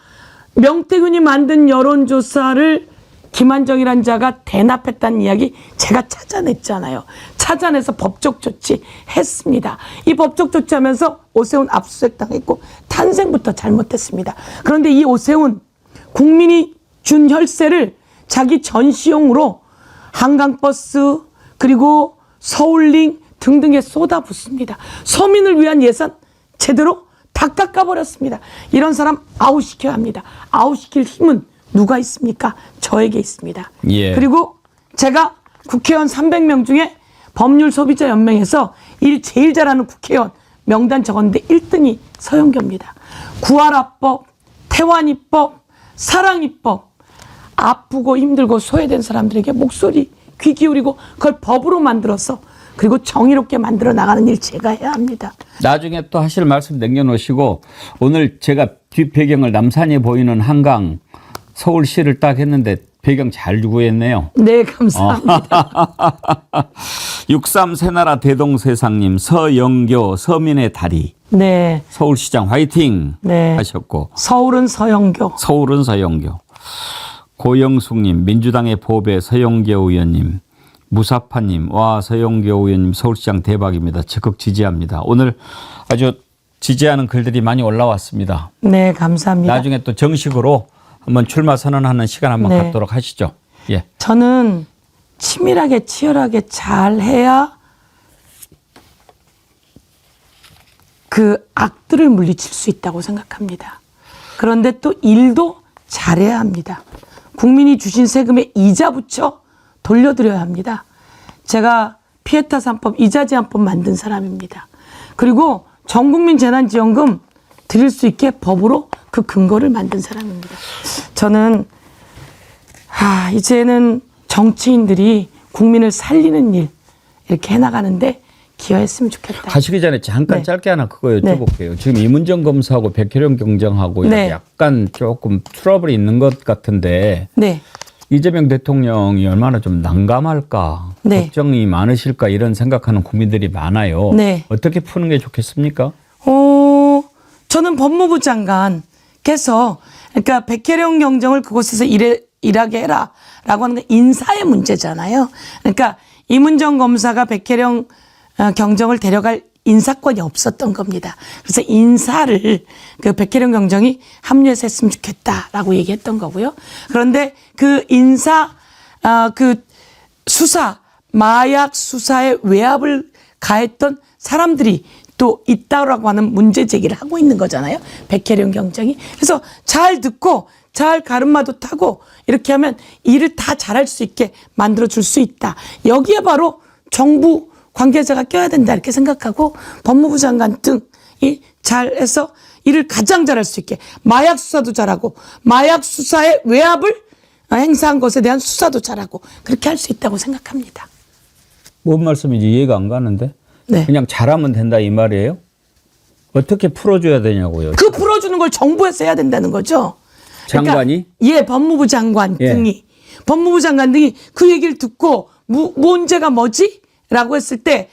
명태균이 만든 여론조사를 김한정이란 자가 대납했다는 이야기 제가 찾아냈잖아요. 찾아내서 법적 조치 했습니다. 이 법적 조치하면서 오세훈 압수수색 당했고 탄생부터 잘못됐습니다. 그런데 이 오세훈 국민이 준 혈세를 자기 전시용으로 한강버스 그리고 서울링 등등에 쏟아붓습니다. 서민을 위한 예산 제대로 다 깎아버렸습니다. 이런 사람 아웃시켜야 합니다. 아웃시킬 힘은 누가 있습니까? 저에게 있습니다. 예. 그리고 제가 국회의원 300명 중에 법률소비자연맹에서 일 제일 잘하는 국회의원 명단 적었는데 1등이 서영교입니다. 구하라법, 태완이법, 사랑이법, 아프고 힘들고 소외된 사람들에게 목소리 귀 기울이고 그걸 법으로 만들어서 그리고 정의롭게 만들어 나가는 일 제가 해야 합니다. 나중에 또 하실 말씀 남겨놓으시고 오늘 제가 뒷배경을 남산이 보이는 한강 서울시를 딱 했는데 배경 잘 구했네요. 네, 감사합니다. 63 새나라 대동세상님 서영교 서민의 다리 네, 서울시장 화이팅 네. 하셨고 서울은 서영교. 서울은 서영교 고영숙님 민주당의 보배 서영교 의원님 무사파님 와 서영교 의원님 서울시장 대박입니다. 적극 지지합니다. 오늘 아주 지지하는 글들이 많이 올라왔습니다. 네, 감사합니다. 나중에 또 정식으로 한번 출마 선언하는 시간 한번 네. 갖도록 하시죠. 예. 저는 치밀하게 치열하게 잘 해야 그 악들을 물리칠 수 있다고 생각합니다. 그런데 또 일도 잘해야 합니다. 국민이 주신 세금에 이자 붙여 돌려드려야 합니다. 제가 피에타 3법 이자 제한법 만든 사람입니다. 그리고 전국민 재난지원금 드릴 수 있게 법으로 그 근거를 만든 사람입니다. 저는 이제는 정치인들이 국민을 살리는 일 이렇게 해나가는데 기여했으면 좋겠다. 가시기 전에 잠깐 네. 짧게 하나 그거 여쭤볼게요. 지금 이문정 검사하고 백혜령 경정하고 네. 약간 조금 트러블이 있는 것 같은데 네. 이재명 대통령이 얼마나 좀 난감할까 네. 걱정이 많으실까 이런 생각하는 국민들이 많아요. 네. 어떻게 푸는 게 좋겠습니까? 저는 법무부 장관께서 그러니까 백혜령 경정을 그곳에서 일하게 해라라고 하는 건 인사의 문제잖아요. 그러니까 이문정 검사가 백혜령 경정을 데려갈 인사권이 없었던 겁니다. 그래서 인사를 그 백혜령 경정이 합류해서 했으면 좋겠다라고 얘기했던 거고요. 그런데 그 인사 그 수사 마약 수사에 외압을 가했던 사람들이 또 있다라고 하는 문제 제기를 하고 있는 거잖아요. 백혜령 경정이. 그래서 잘 듣고 잘 가르마도 타고 이렇게 하면 일을 다 잘할 수 있게 만들어 줄 수 있다. 여기에 바로 정부 관계자가 껴야 된다 이렇게 생각하고 법무부 장관 등이 잘해서 일을 가장 잘할 수 있게 마약 수사도 잘하고 마약 수사의 외압을 행사한 것에 대한 수사도 잘하고 그렇게 할 수 있다고 생각합니다. 뭔 말씀인지 이해가 안 가는데 네. 그냥 잘하면 된다 이 말이에요? 어떻게 풀어줘야 되냐고요. 그 풀어주는 걸 정부에서 해야 된다는 거죠. 장관이? 그러니까 법무부 장관 예. 등이 법무부 장관 등이 그 얘기를 듣고 문제가 뭐지? 라고 했을 때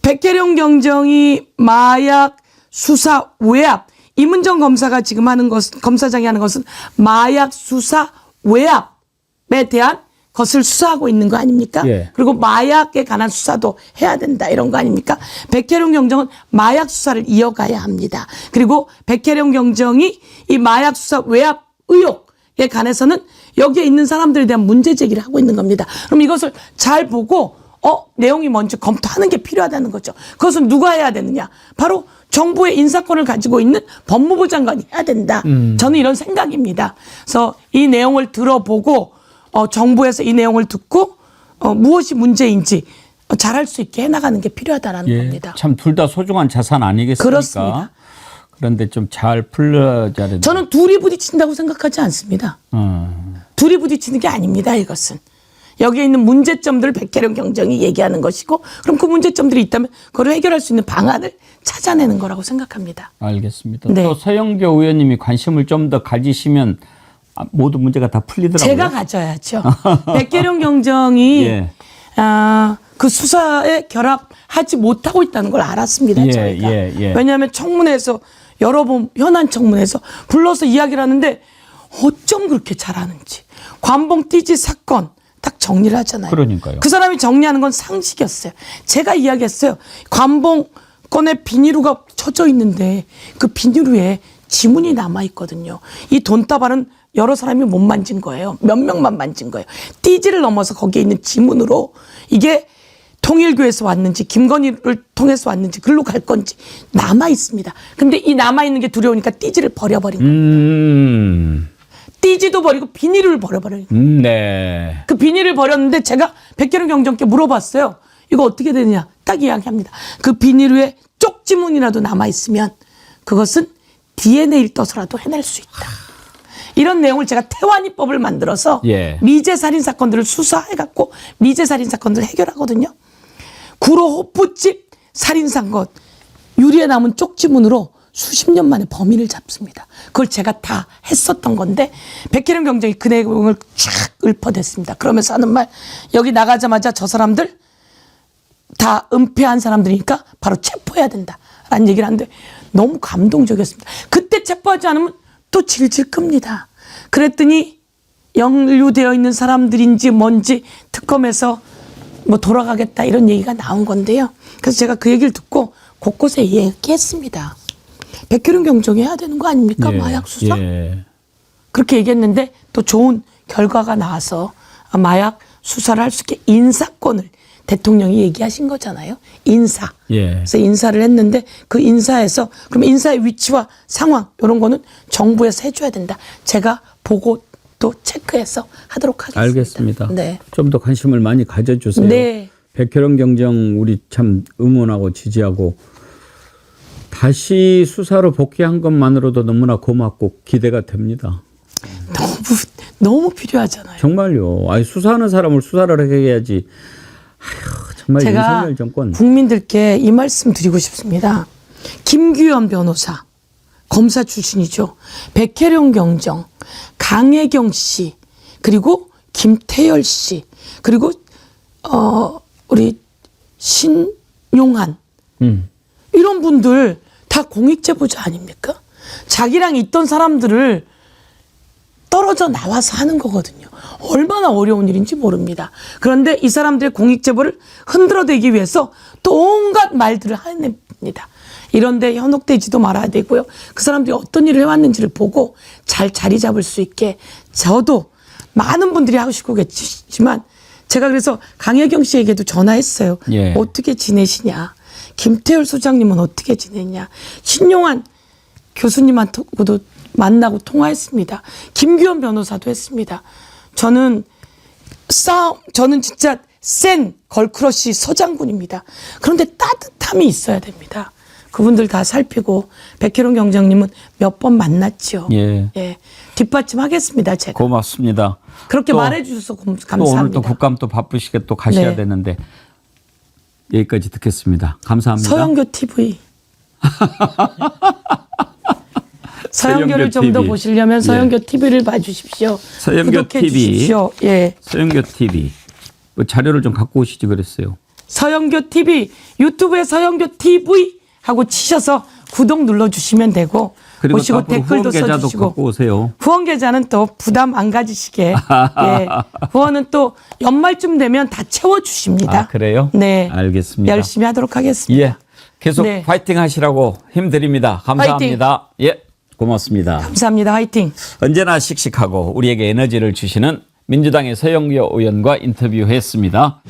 백혜령 경정이 마약 수사 외압 이문정 검사가 지금 하는 것은 검사장이 하는 것은 마약 수사 외압에 대한 것을 수사하고 있는 거 아닙니까? 예. 그리고 마약에 관한 수사도 해야 된다 이런 거 아닙니까? 백혜령 경정은 마약 수사를 이어가야 합니다. 그리고 백혜령 경정이 이 마약 수사 외압 의혹에 관해서는 여기에 있는 사람들에 대한 문제 제기를 하고 있는 겁니다. 그럼 이것을 잘 보고 내용이 뭔지 검토하는 게 필요하다는 거죠. 그것은 누가 해야 되느냐? 바로 정부의 인사권을 가지고 있는 법무부 장관이 해야 된다. 저는 이런 생각입니다. 그래서 이 내용을 들어보고 정부에서 이 내용을 듣고 무엇이 문제인지 잘할 수 있게 해나가는 게 필요하다는 겁니다. 참 둘 다 소중한 자산 아니겠습니까? 그렇습니다. 그런데 좀 잘 풀려야 되는데. 저는 둘이 부딪힌다고 생각하지 않습니다. 둘이 부딪히는 게 아닙니다. 이것은. 여기에 있는 문제점들을 백혜령 경정이 얘기하는 것이고 그럼 그 문제점들이 있다면 그걸 해결할 수 있는 방안을 찾아내는 거라고 생각합니다. 알겠습니다. 네. 또 서영교 의원님이 관심을 좀 더 가지시면 모두 문제가 다 풀리더라고요. 제가 가져야죠. 백혜령 경정이 예. 그 수사에 결합하지 못하고 있다는 걸 알았습니다. 예, 저희가. 예. 왜냐하면 청문회에서 여러 번 현안 청문회에서 불러서 이야기를 하는데 어쩜 그렇게 잘하는지. 관봉 띠지 사건 딱 정리를 하잖아요. 그러니까요. 그 사람이 정리하는 건 상식이었어요. 제가 이야기했어요. 관봉 건에 비닐루가 쳐져 있는데 그 비닐루에 지문이 남아 있거든요. 이 돈다발은 여러 사람이 못 만진 거예요. 몇 명만 만진 거예요. 띠지를 넘어서 거기에 있는 지문으로 이게 통일교에서 왔는지 김건희를 통해서 왔는지 글로 갈 건지 남아 있습니다. 근데 이 남아 있는 게 두려우니까 띠지를 버려버린 거예요. 띠지도 버리고 비닐을 버려버린 거예요. 네. 그 비닐을 버렸는데 제가 백혜령 경정께 물어봤어요. 이거 어떻게 되느냐? 딱 이야기합니다. 그 비닐 위에 쪽지문이라도 남아 있으면 그것은 DNA를 떠서라도 해낼 수 있다. 이런 내용을 제가 태완이법을 만들어서 예. 미제 살인 사건들을 수사해갖고 미제 살인 사건들을 해결하거든요. 구로 호프집 살인 사건 유리에 남은 쪽지문으로 수십 년 만에 범인을 잡습니다. 그걸 제가 다 했었던 건데 백혜령 경정이 그 내용을 쫙 읊어댔습니다. 그러면서 하는 말 여기 나가자마자 저 사람들 다 은폐한 사람들이니까 바로 체포해야 된다라는 얘기를 하는데 너무 감동적이었습니다. 그때 체포하지 않으면 또 질질 끕니다. 그랬더니 연루되어 있는 사람들인지 뭔지 특검에서 뭐 돌아가겠다 이런 얘기가 나온 건데요. 그래서 제가 그 얘기를 듣고 곳곳에 얘기했습니다. 백혜령 경정이 해야 되는 거 아닙니까? 예. 마약 수사? 예. 그렇게 얘기했는데 또 좋은 결과가 나와서 마약 수사를 할 수 있게 인사권을 대통령이 얘기하신 거잖아요. 인사. 예. 그래서 인사를 했는데 그 인사에서 그럼 인사의 위치와 상황 이런 거는 정부에서 해줘야 된다. 제가 보고 또 체크해서 하도록 하겠습니다. 알겠습니다. 네. 좀 더 관심을 많이 가져주세요. 네. 백혜령 경정 우리 참 응원하고 지지하고 다시 수사로 복귀한 것만으로도 너무나 고맙고 기대가 됩니다. 너무 필요하잖아요. 정말요. 아니 수사하는 사람을 수사를 해야지. 아휴, 정말 제가 윤석열 정권. 국민들께 이 말씀 드리고 싶습니다. 김규현 변호사, 검사 출신이죠. 백혜령 경정, 강혜경 씨, 그리고 김태열 씨, 그리고 우리 신용한 이런 분들 다 공익제보자 아닙니까? 자기랑 있던 사람들을 떨어져 나와서 하는 거거든요. 얼마나 어려운 일인지 모릅니다. 그런데 이 사람들의 공익제보를 흔들어대기 위해서 또 온갖 말들을 해냅니다. 이런데 현혹되지도 말아야 되고요. 그 사람들이 어떤 일을 해왔는지를 보고 잘 자리 잡을 수 있게 저도 많은 분들이 하시고 계시지만 제가 그래서 강혜경 씨에게도 전화했어요. 예. 어떻게 지내시냐. 김태열 소장님은 어떻게 지내냐. 신용한 교수님한테도 만나고 통화했습니다. 김규현 변호사도 했습니다. 저는 진짜 센 걸크러쉬 서장군입니다. 그런데 따뜻함이 있어야 됩니다. 그분들 다 살피고 백혜령 경정님은 몇 번 만났죠. 예. 예. 뒷받침하겠습니다. 제가. 고맙습니다. 그렇게 또, 말해주셔서 감사합니다. 또 오늘 또 국감 또 바쁘시게 또 가셔야 네. 되는데 여기까지 듣겠습니다. 감사합니다. 서영교 TV. 서영교를 좀 더 TV. 보시려면 서영교 TV를 봐주십시오. 서영교 구독해 TV. 주십시오. 예. 서영교 TV. 뭐 자료를 좀 갖고 오시지 그랬어요. 서영교 TV 유튜브에 서영교 TV 하고 치셔서 구독 눌러주시면 되고 그리고 보시고 앞으로 댓글도 후원 계좌도 써주시고 갖고 오세요. 후원 계좌는 또 부담 안 가지시게 예. 후원은 또 연말쯤 되면 다 채워주십니다. 아, 그래요? 네. 알겠습니다. 열심히 하도록 하겠습니다. 예. 계속 네. 파이팅 하시라고 힘드립니다. 감사합니다. 예. 고맙습니다. 감사합니다. 화이팅. 언제나 씩씩하고 우리에게 에너지를 주시는 민주당의 서영교 의원과 인터뷰했습니다.